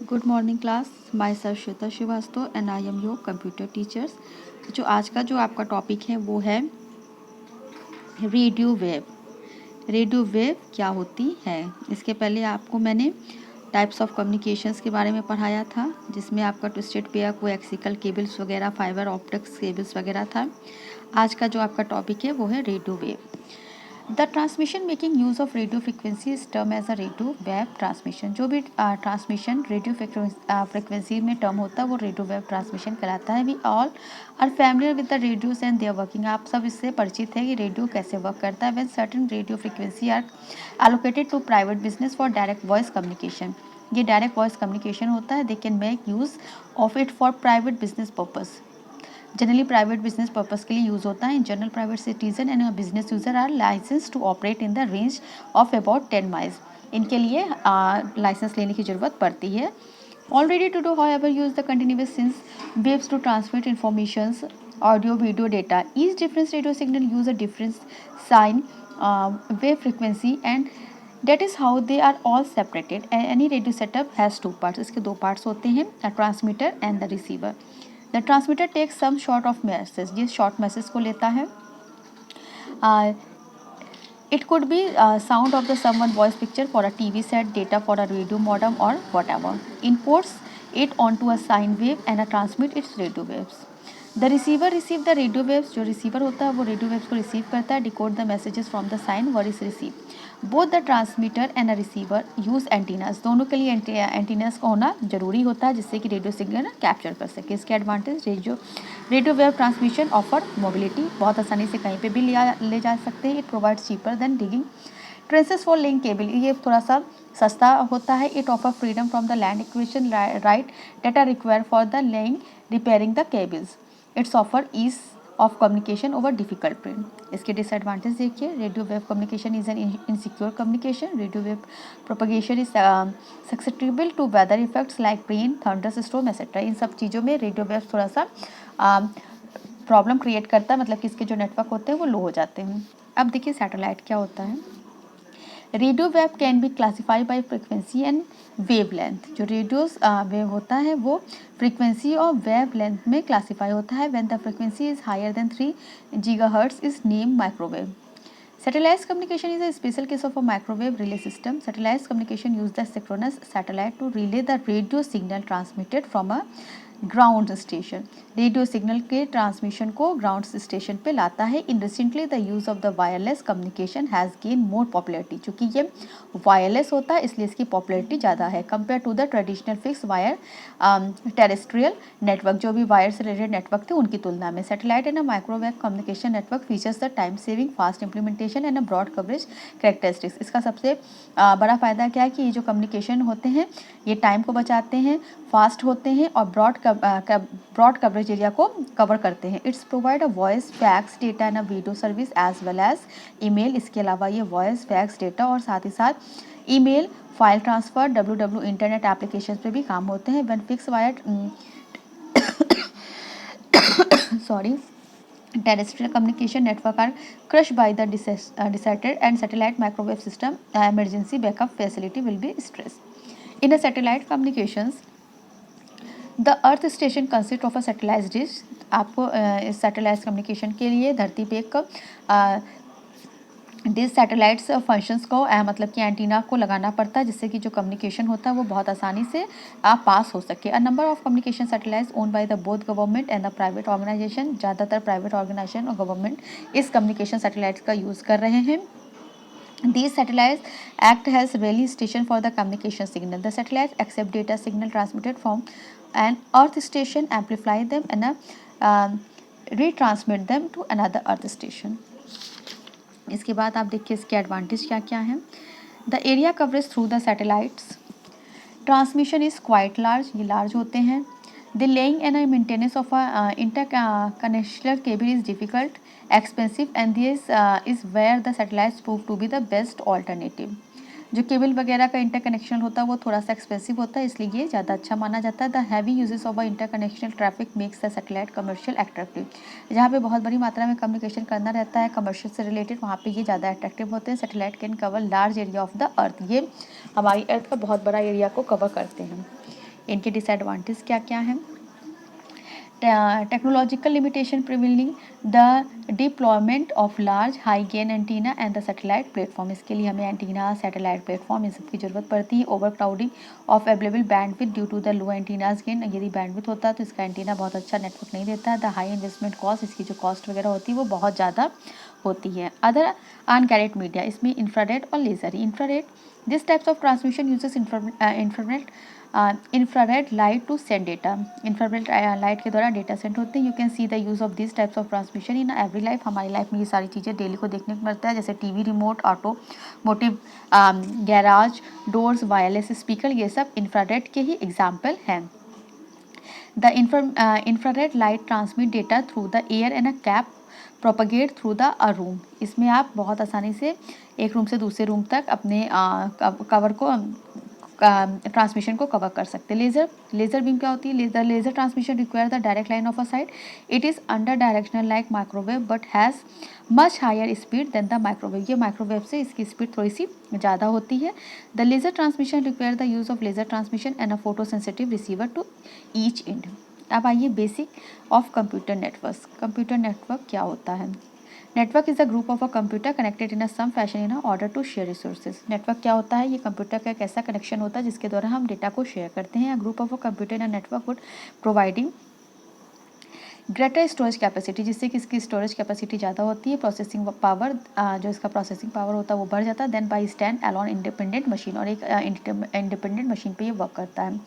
Good morning class, myself Shweta Srivastava and I am your computer teachers. जो आज का जो आपका टॉपिक है वो है रेडियो वेव। रेडियो वेव क्या होती है? इसके पहले आपको मैंने टाइप्स ऑफ कम्युनिकेशंस के बारे में पढ़ाया था, जिसमें आपका ट्विस्टेड पेयर, कोएक्सियल केबल्स वगैरह, फाइबर ऑप्टिक्स केबल्स वगैरह था। आज का जो आपका टॉपिक है वो है radio wave. The transmission making use of radio frequency is term as a radio wave transmission. जो भी ट्रांसमिशन रेडियो फ्रिक्वेंसी में टर्म होता है वो रेडियो वेव ट्रांसमिशन कहलाता है। We all are familiar with the radios and their working. आप सब इससे परिचित है कि रेडियो कैसे वर्क करता है। When certain radio frequency are allocated to private business for direct voice communication, ये डायरेक्ट वॉइस कम्युनिकेशन होता है। They can make use of it for private business purpose. Generally private business purpose के लिए use होता है। In general private citizen and business user are licence to operate in the range of about 10 miles. इनके लिए licence लेने की ज़रूरत पड़ती है। Already to do however use the continuous sine waves to transmit informations, audio video data. Each difference radio signal use a difference sine wave frequency and that is how they are all separated. Any radio setup has two parts. इसके दो parts होते हैं, a transmitter and the receiver. The transmitter takes some sort of message. ये short message को लेता है. It could be sound of the someone voice picture for a TV set, data for a radio modem or whatever. Imports it onto a sine wave and transmit its radio waves. The receiver receive the radio waves. जो receiver होता है वो radio waves को receive करता है। Decode the messages from the sine where is receive. Both the transmitter and a receiver use antennas. दोनों के लिए एंटीनास का होना जरूरी होता है, जिससे कि रेडियो सिग्नल कैप्चर कर सके। इसके advantage, radio wave transmission offer mobility, बहुत आसानी से कहीं पर भी ले जा सकते हैं। It provides cheaper than digging trenches for laying cable, ये थोड़ा सा सस्ता होता है। It offer freedom from the land acquisition right data require for the laying repairing the cables. It's offer ease of communication over difficult terrain. इसके disadvantage देखिए, radio wave communication is an insecure communication. Radio wave propagation is susceptible to weather effects like rain, thunderstorm etcetera. इन सब चीज़ों में radio wave थोड़ा सा problem create करता है, मतलब कि इसके जो नेटवर्क होते हैं वो लो हो जाते हैं। अब देखिए सैटेलाइट क्या होता है। Radio wave can be classify by frequency and wave length. जो रेडियोस वेव होता है वो फ्रीक्वेंसी और वेव लेंथ में क्लासीफाई होता है। When the frequency is higher than 3 GHz is name microwave. Satellite communication is a special case of a microwave relay system. Satellite communication use the synchronous satellite to relay the radio signal transmitted from a ground station. Radio signal के transmission को ground station पे लाता है। In recently the use of the wireless communication has gain more popularity. चूँकि ये wireless होता है इसलिए इसकी पॉपुलरिटी ज़्यादा है compare to the traditional fix wire terrestrial network. जो भी वायर से रिलेटेड नेटवर्क थे उनकी तुलना में satellite and microwave communication network features the time saving, fast implementation and broad coverage characteristics. इसका सबसे बड़ा फ़ायदा क्या है कि ये जो कम्युनिकेशन होते हैं ये टाइम को बचाते हैं, फास्ट होते हैं और ब्रॉड कवरेज एरिया को कवर करते हैं। It's provide a voice, fax, data and a video service as well as email. इसके अलावा ये वॉइस, फैक्स, डेटा और साथ ही साथ email, file transfer, WW internet application पे भी काम होते हैं। When fix wire sorry terrestrial communication network are crushed by the deserted and satellite microwave system, emergency backup facility will be stressed. In a satellite communications, the earth station consist of a satellite dish. आपको इस satellite communication के लिए धरती पे एक dish satellites functions को मतलब कि एंटीना को लगाना पड़ता है, जिससे कि जो कम्युनिकेशन होता है वो बहुत आसानी से पास हो सके। A number of communication satellites own by the both government and the private organisation. ज़्यादातर प्राइवेट ऑर्गेनाइजेशन और गवर्नमेंट इस कम्युनिकेशन सैटेलाइट्स का यूज़ कर रहे हैं। These satellites act as relay station for the communication signal. The satellites accept data signal transmitted from an earth station, amplify them and retransmit them to another earth station. इसके बाद आप देखिए इसके advantage क्या क्या हैं। The area coverage through the satellites, transmission is quite large, ये large होते हैं। The laying and maintenance of interconnectional cable is difficult, expensive and this is where the satellites prove to be the best alternative. जो cable वगैरह का interconnection होता है वो थोड़ा सा एक्सपेंसिव होता है, इसलिए ये ज़्यादा अच्छा माना जाता है। The heavy usages of interconnectional traffic makes the satellite commercial attractive. जहाँ पे बहुत बड़ी मात्रा में कम्युनिकेशन करना रहता है कमर्शियल से रिलेटेड, वहाँ पे ये ज़्यादा अट्रैक्टिव होते हैं। Satellite can cover large area of the earth, ये हमारी अर्थ का बहुत बड़ा एरिया को कवर करते हैं। इनके डिसएडवांटेज क्या क्या हैं। Technological limitation prevailing the deployment of large high gain antenna and the satellite platform. इसके लिए हमें एंटीना, सैटेलाइट प्लेटफॉर्म इन सब की जरूरत पड़ती है। Overcrowding of available bandwidth due to the low antennas gain. यदि बैंडविड्थ होता है तो इसका एंटीना बहुत अच्छा नेटवर्क नहीं देता है। द हाई इन्वेस्टमेंट कॉस्ट, इसकी जो कॉस्ट वगैरह होती है वो बहुत ज़्यादा होती है। अदर अनकैरेट मीडिया, इसमें इंफ्रारेड और laser. Infrared, this types of transmission uses infrared light to send data. Infrared light के द्वारा डेटा सेंड होते हैं। You can see the use of this types of transmission in every life. हमारी life में ये सारी चीज़ें डेली को देखने को मिलता है, जैसे TV remote, automotive, garage doors, wireless speaker, ये सब इंफ्रारेड के ही एग्जाम्पल हैं। The infrared light transmit data through the air and a cap propagate through the a room। इसमें आप बहुत आसानी से एक रूम से दूसरे रूम तक अपने कवर को ट्रांसमिशन को कवर कर सकते हैं। लेज़र बीम क्या होती है? Laser transmission require the direct line of a sight. It is under directional like microwave but has much higher speed than the microwave. ये माइक्रोवेव से इसकी स्पीड थोड़ी सी ज़्यादा होती है। The laser transmission require the use of laser transmission and a photo sensitive receiver to each end. अब आइए basic of computer network. Computer network क्या होता है? Network is a group of a computer connected in a some fashion in order to share resources. Network क्या होता है? ये computer का एक ऐसा कनेक्शन होता है जिसके द्वारा हम डेटा को शेयर करते हैं। अ group of a computer in a network would providing greater storage capacity, जिससे कि इसकी स्टोरेज कैपेसिटी ज़्यादा होती है। प्रोसेसिंग पावर, जो इसका प्रोसेसिंग पावर होता है वो बढ़ जाता है। Then by stand alone independent machine, और एक इंडिपेंडेंट मशीन पे ये वर्क करता है।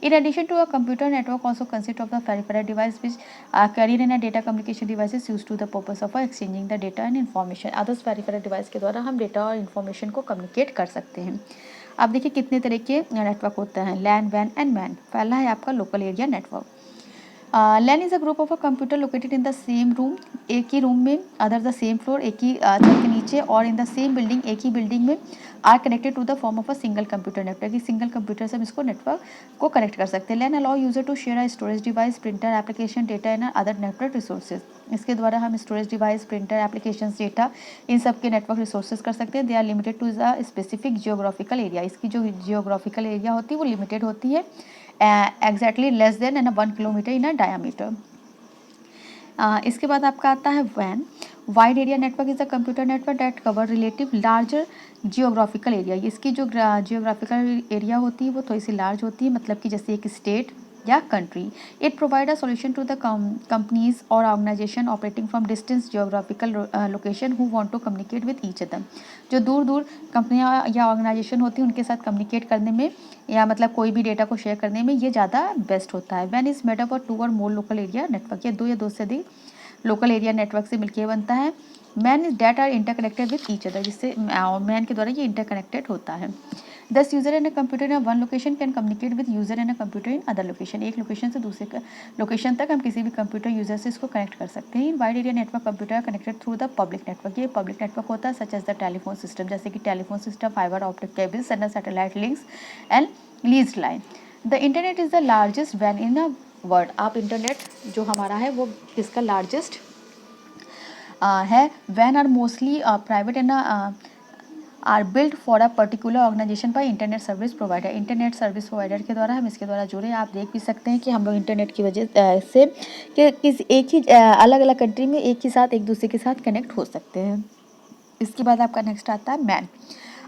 In addition to a computer network also consist of the peripheral device which carrier in a data communication devices use to the purpose of exchanging the data and information. Others peripheral device के द्वारा हम data और information को communicate कर सकते हैं। अब देखिए कितने तरह के नेटवर्क होते हैं। लैन, वैन एंड मैन। पहला है आपका local area network. LAN is a group of a computer located in the same room, एक ही रूम में, अदर द सेम फ्लोर, एक ही छत के नीचे, और इन द सेम बिल्डिंग, एक ही बिल्डिंग में, are connected to the form of a single computer network. इस सिंगल कंप्यूटर से हम इसको नेटवर्क को कनेक्ट कर सकते हैं। LAN allow user to share a storage device, printer, application, data and other network resources. इसके द्वारा हम storage device, printer, application, data, इन सब के नेटवर्क रिसोर्सेज कर सकते हैं। They are limited to the specific geographical area. इसकी जो जियोग्राफिकल एरिया होती है वो लिमिटेड होती है, exactly less than 1 kilometre in a diameter. इसके बाद आपका आता है वैन। Wide area network is a computer network that cover relative larger geographical area. इसकी जो जियोग्राफिकल एरिया होती है वो थोड़ी सी लार्ज होती है, मतलब कि जैसे एक स्टेट या country. It provide a solution to the companies और organisation operating from distance geographical location who want to communicate with each other. जो दूर दूर कंपनियां या ऑर्गेनाइजेशन होती हैं उनके साथ कम्युनिकेट करने में, या मतलब कोई भी डेटा को शेयर करने में ये ज़्यादा बेस्ट होता है। वैन is made up of 2 or more local area network. ये 2 या 2 से अधिक लोकल एरिया नेटवर्क से मिलकर बनता है। MAN is that are interconnected with each other, जिससे मैन के द्वारा ये इंटरकनेक्टेड होता है। Thus user in a computer in one location can communicate with user in a computer in other location. एक लोकेशन से दूसरे लोकेशन तक हम किसी भी कंप्यूटर यूजर से इसको कनेक्ट कर सकते हैं। In wide area network computer connected through the public network. ये पब्लिक नेटवर्क होता है such as the telephone system, जैसे कि telephone system, fibre optic cables and satellite links and leased line. The internet is the largest वैन in a world. आप internet जो हमारा है वो इसका लार्जेस्ट है। वैन are mostly private and are build for a particular organisation by internet service provider. Internet service provider के द्वारा हम इसके द्वारा जुड़े। आप देख भी सकते हैं कि हम लोग इंटरनेट की वजह से कि किस एक ही अलग अलग कंट्री में एक ही साथ एक दूसरे के साथ कनेक्ट हो सकते हैं। इसके बाद आपका नेक्स्ट आता है मैन।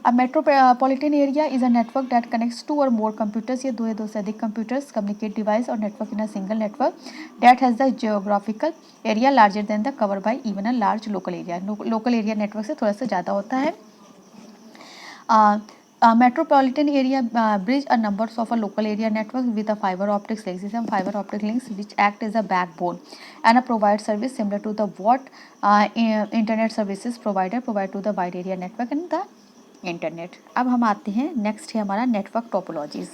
अब metropolitan area is a network that connects 2 or more computers. ये 2 या 2 से अधिक कंप्यूटर्स कम्युनिकेट डिवाइस और network in a single network that has the geographical area larger than the cover by even a large local area. Local area network से थोड़ा सा ज़्यादा होता है। Metropolitan area bridge a numbers of a local area network with a fiber optics links. These are fiber optic links which act as a backbone and provide service similar to the what internet services provider provide to the wide area network and the internet. अब हम आते हैं next है हमारा network topologies.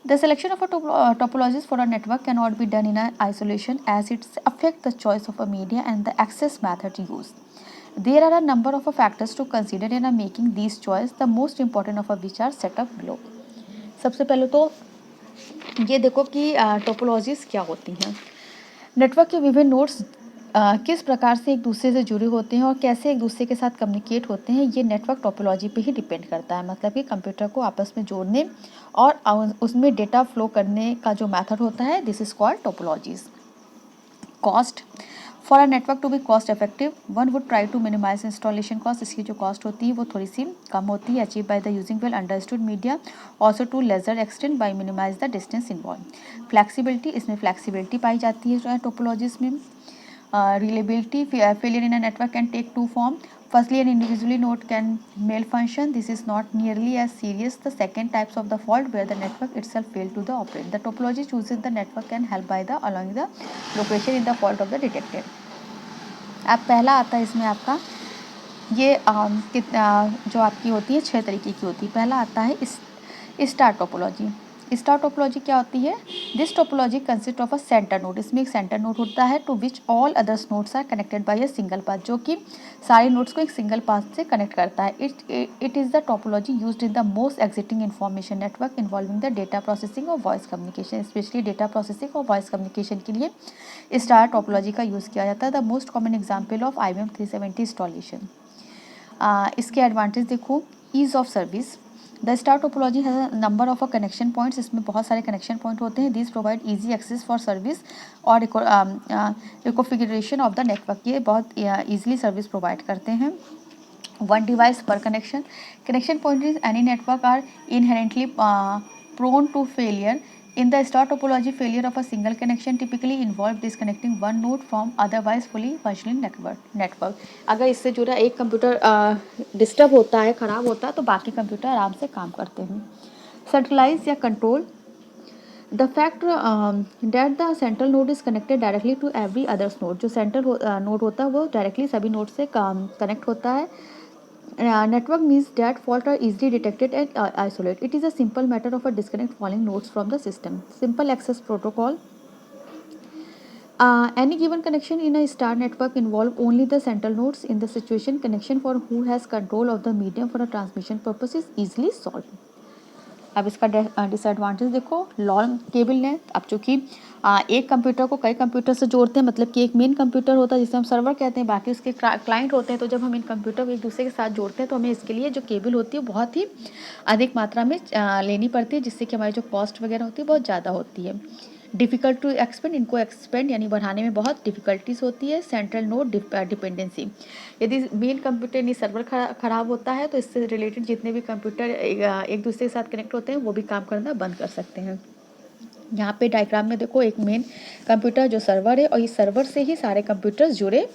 The selection of a topologies for a network cannot be done in isolation as it affects the choice of a media and the access method used. There are a number of factors to consider in making these choice. The most important of which are set up below. सबसे पहले तो ये देखो कि topologies क्या होती हैं। Network के विभिन्न नोड्स किस प्रकार से एक दूसरे से जुड़े होते हैं और कैसे एक दूसरे के साथ कम्युनिकेट होते हैं, ये नेटवर्क टोपोलॉजी पे ही डिपेंड करता है। मतलब कि कंप्यूटर को आपस में जोड़ने और उसमें डेटा फ्लो करने का जो मेथड होता है, this is called topologies. Cost, for a network to be cost effective one would try to minimise installation cost. इसकी जो कॉस्ट होती है वो थोड़ी सी कम होती है। Achieve by the using well understood media, also to lesser extend by minimise the distance involve. Flexibility, इसमें फ्लैक्सीबिलिटी पाई जाती है जो है टोपोलॉजीज में। Reliability, failure in a network can take two form. Firstly, an individually node can malfunction. This is not nearly as serious. The second types of the fault where the network itself failed to the operate. The topology chooses the network can help by the allowing the location in the fault of the detected. अब पहला आता है इसमें आपका ये जो आपकी होती है 6 तरीके की होती है। पहला आता है स्टार टोपोलॉजी। स्टार टोपोलॉजी क्या होती है? This topology consist of a centre node. इसमें एक सेंटर नोड होता है to which all others nodes are connected by a single path, जो कि सारे नोड्स को एक सिंगल पाथ से कनेक्ट करता है। It is the topology used in the most existing information network involving the data processing और voice communication. Specially data processing और वॉइस कम्युनिकेशन के लिए स्टार टोपोलॉजी का यूज़ किया जाता है। The most common example of IBM 370 installation. इसके advantage देखो, ease of service. The star topology has a number of connection points. इसमें बहुत सारे कनेक्शन पॉइंट होते हैं। This provide easy access for service और रिकॉन्फिगरेशन ऑफ द नेटवर्क। ये बहुत ईजिली सर्विस प्रोवाइड करते हैं। वन डिवाइस पर connection. Connection point is any network are inherently prone to failure. In the star topology, failure of a single connection typically involve disconnecting one node from otherwise fully functioning network. अगर इससे जुड़ा एक computer disturb होता है, ख़राब होता है, तो बाकी कंप्यूटर आराम से काम करते हैं। सेंट्रलाइज या control, the fact that the central node is connected directly to every others node. जो सेंट्रल नोड होता है वो डायरेक्टली सभी नोड से कनेक्ट होता है। Network means that faults are easily detected and isolated. It is a simple matter of a disconnect falling nodes from the system. Simple access protocol. Any given connection in a star network involve only the central nodes. In the situation, connection for who has control of the medium for a transmission purpose is easily solved. अब इसका disadvantage देखो, long cable length. अब चूँकि एक computer को कई computer से जोड़ते हैं, मतलब कि एक मेन कंप्यूटर होता है जिसे हम सर्वर कहते हैं, बाकी उसके क्लाइंट होते हैं। तो जब हम इन कंप्यूटर को एक दूसरे के साथ जोड़ते हैं तो हमें इसके लिए जो केबल होती है बहुत ही अधिक मात्रा में लेनी पड़ती है, जिससे कि हमारी जो कॉस्ट वगैरह होती है बहुत ज़्यादा होती है। डिफ़िकल्ट टू एक्सपेंड, इनको एक्सपेंड यानी बढ़ाने में बहुत डिफ़िकल्टीज होती है। सेंट्रल नोड डिपेंडेंसी, यदि मेन कंप्यूटर यानी सर्वर खराब होता है तो इससे रिलेटेड जितने भी कंप्यूटर एक दूसरे के साथ कनेक्ट होते हैं वो भी काम करना बंद कर सकते हैं। यहाँ पे डायग्राम में देखो, एक मेन कंप्यूटर जो सर्वर है और इस सर्वर से ही सारे कंप्यूटर्स जुड़े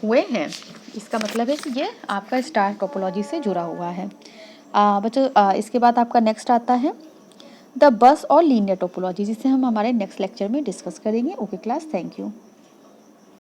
हुए हैं। इसका मतलब है कि ये आपका स्टार टोपोलॉजी से जुड़ा हुआ है। बच्चों इसके बाद आपका नेक्स्ट आता है द बस और लीनियर टोपोलॉजी, जिसे हम हमारे नेक्स्ट लेक्चर में डिस्कस करेंगे। Okay class, thank you.